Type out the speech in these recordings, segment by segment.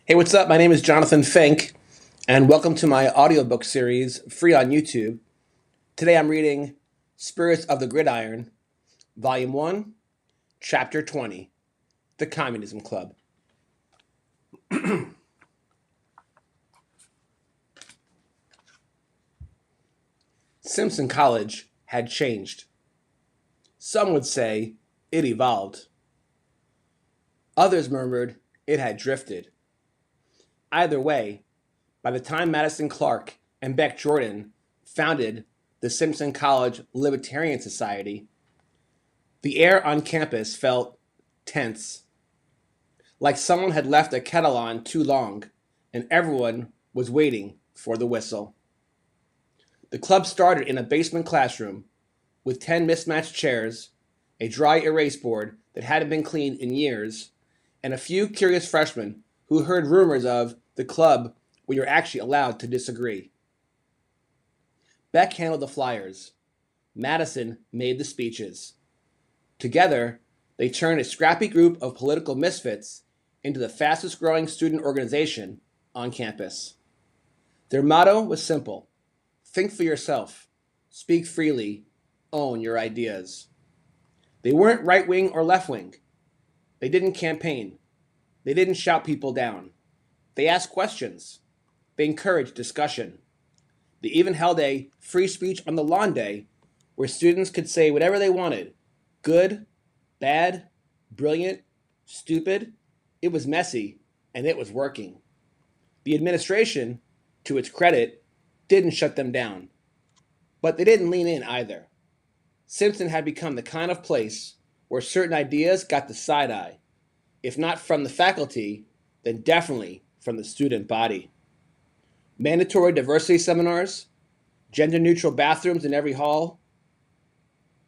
Hey, what's up? My name is Jonathan Fink, and welcome to my audiobook series, free on YouTube. Today I'm reading Spirits of the Gridiron, Volume 1, Chapter 20, The Communism Club. Simpson College had changed. Some would say it evolved. Others murmured it had drifted. Either way, by the time Madison Clark and Beck Jordan founded the Simpson College Libertarian Society, the air on campus felt tense, like someone had left a kettle on too long and everyone was waiting for the whistle. The club started in a basement classroom with 10 mismatched chairs, a dry erase board that hadn't been cleaned in years, and a few curious freshmen who heard rumors of the club where you're actually allowed to disagree. Beck handled the flyers. Madison made the speeches. Together, they turned a scrappy group of political misfits into the fastest growing student organization on campus. Their motto was simple: think for yourself, speak freely, own your ideas. They weren't right-wing or left-wing. They didn't campaign. They didn't shout people down. They asked questions. They encouraged discussion. They even held a free speech on the lawn day where students could say whatever they wanted. Good, bad, brilliant, stupid. It was messy, and it was working. The administration, to its credit, didn't shut them down. But they didn't lean in either. Simpson had become the kind of place where certain ideas got the side eye, if not from the faculty, then definitely from the student body. Mandatory diversity seminars, gender-neutral bathrooms in every hall,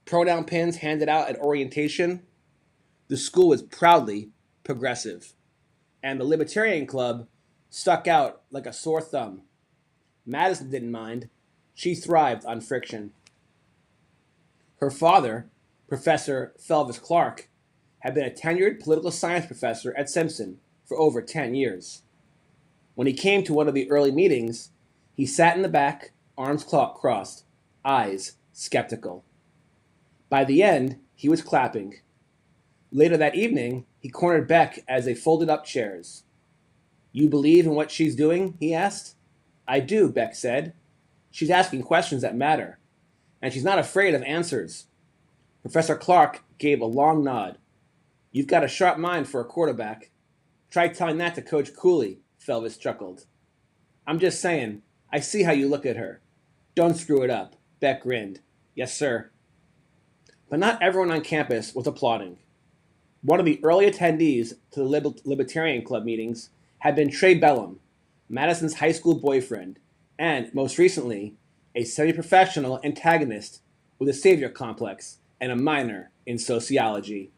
pronoun pins handed out at orientation. The school was proudly progressive, and the Libertarian Club stuck out like a sore thumb. Madison didn't mind. She thrived on friction. Her father, Professor Felvis Clark, had been a tenured political science professor at Simpson for over 10 years. When he came to one of the early meetings, he sat in the back, arms crossed, eyes skeptical. By the end, he was clapping. Later that evening, he cornered Beck as they folded up chairs. "You believe in what she's doing?" he asked. "I do," Beck said. "She's asking questions that matter, and she's not afraid of answers." Professor Clark gave a long nod. "You've got a sharp mind for a quarterback. Try telling that to Coach Cooley," Felvis chuckled. "I'm just saying, I see how you look at her. Don't screw it up," Beck grinned. "Yes, sir." But not everyone on campus was applauding. One of the early attendees to the Libertarian Club meetings had been Trey Bellum, Madison's high school boyfriend, and, most recently, a semi-professional antagonist with a savior complex and a minor in sociology.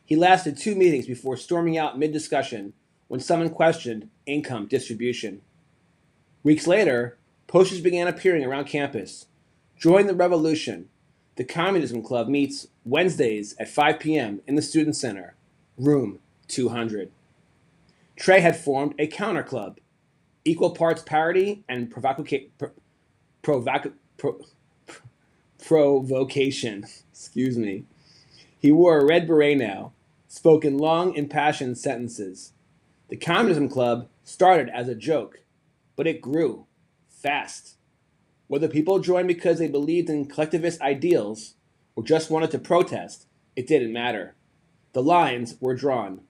He lasted 2 meetings before storming out mid-discussion when someone questioned income distribution. Weeks later, posters began appearing around campus. "Join the revolution. The Communism Club meets Wednesdays at 5 p.m. in the Student Center, room 200. Trey had formed a counter club, equal parts parody and provocation. Excuse me. He wore a red beret now, spoke in long, impassioned sentences. The Communism Club started as a joke, but it grew fast. Whether people joined because they believed in collectivist ideals or just wanted to protest, it didn't matter. The lines were drawn.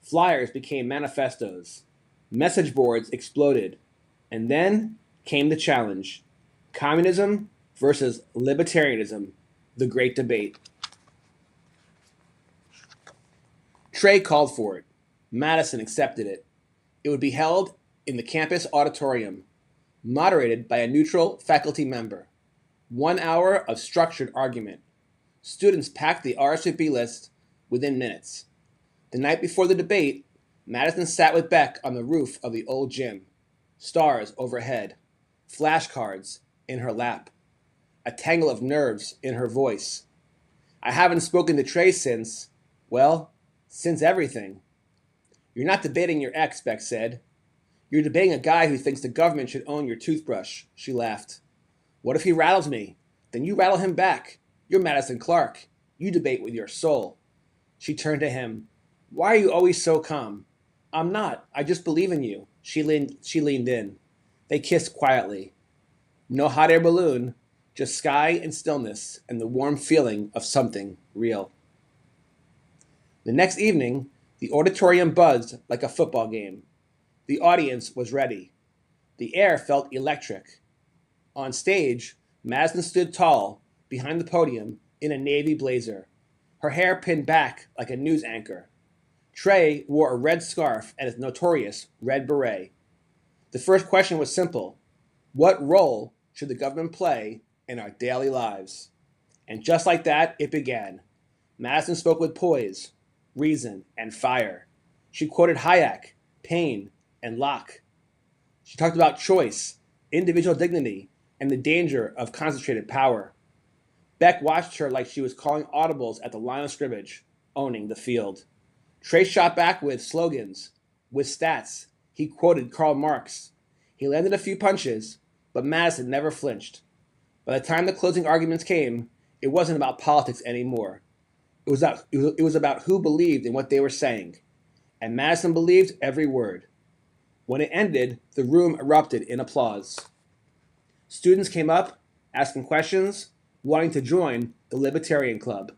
Flyers became manifestos. Message boards exploded. And then came the challenge: communism versus libertarianism, the great debate. Trey called for it. Madison accepted it. It would be held in the campus auditorium, moderated by a neutral faculty member. 1 hour of structured argument. Students packed the RSVP list within minutes. The night before the debate, Madison sat with Beck on the roof of the old gym. Stars overhead. Flashcards in her lap. A tangle of nerves in her voice. "I haven't spoken to Trey since, well, since everything." You're not debating your ex, Beck said. You're debating a guy who thinks the government should own your toothbrush, she laughed. What if he rattles me? Then you rattle him back. You're Madison Clark. You debate with your soul. She turned to him. Why are you always so calm? I'm not. I just believe in you. She leaned in. They kissed quietly. No hot air balloon, just sky and stillness and the warm feeling of something real. The next evening, the auditorium buzzed like a football game. The audience was ready. The air felt electric. On stage, Madison stood tall, behind the podium, in a navy blazer, her hair pinned back like a news anchor. Trey wore a red scarf and his notorious red beret. The first question was simple. What role should the government play in our daily lives? And just like that, it began. Madison spoke with poise, reason, and fire. She quoted Hayek, Paine, and Locke. She talked about choice, individual dignity, and the danger of concentrated power. Beck watched her like she was calling audibles at the line of scrimmage, owning the field. Trey shot back with slogans, with stats. He quoted Karl Marx. He landed a few punches, but Madison never flinched. By the time the closing arguments came, it wasn't about politics anymore. It was about who believed in what they were saying. And Madison believed every word. When it ended, the room erupted in applause. Students came up, asking questions, wanting to join the Libertarian Club.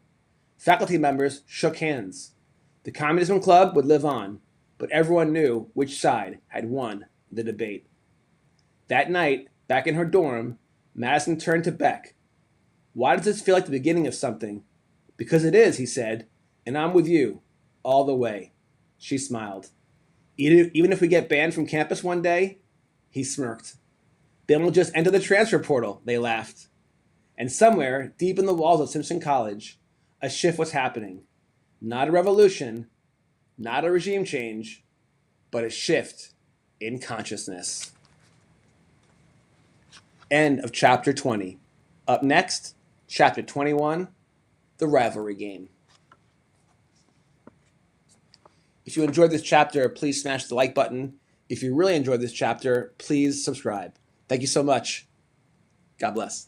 Faculty members shook hands. The Communism Club would live on, but everyone knew which side had won the debate. That night, back in her dorm, Madison turned to Beck. Why does this feel like the beginning of something? Because it is, he said, and I'm with you, all the way. She smiled. Even if we get banned from campus one day? He smirked. Then we'll just enter the transfer portal, they laughed. And somewhere, deep in the walls of Simpson College, a shift was happening. Not a revolution, not a regime change, but a shift in consciousness. End of chapter 20. Up next, chapter 21, the rivalry game. If you enjoyed this chapter, please smash the like button. If you really enjoyed this chapter, please subscribe. Thank you so much. God bless.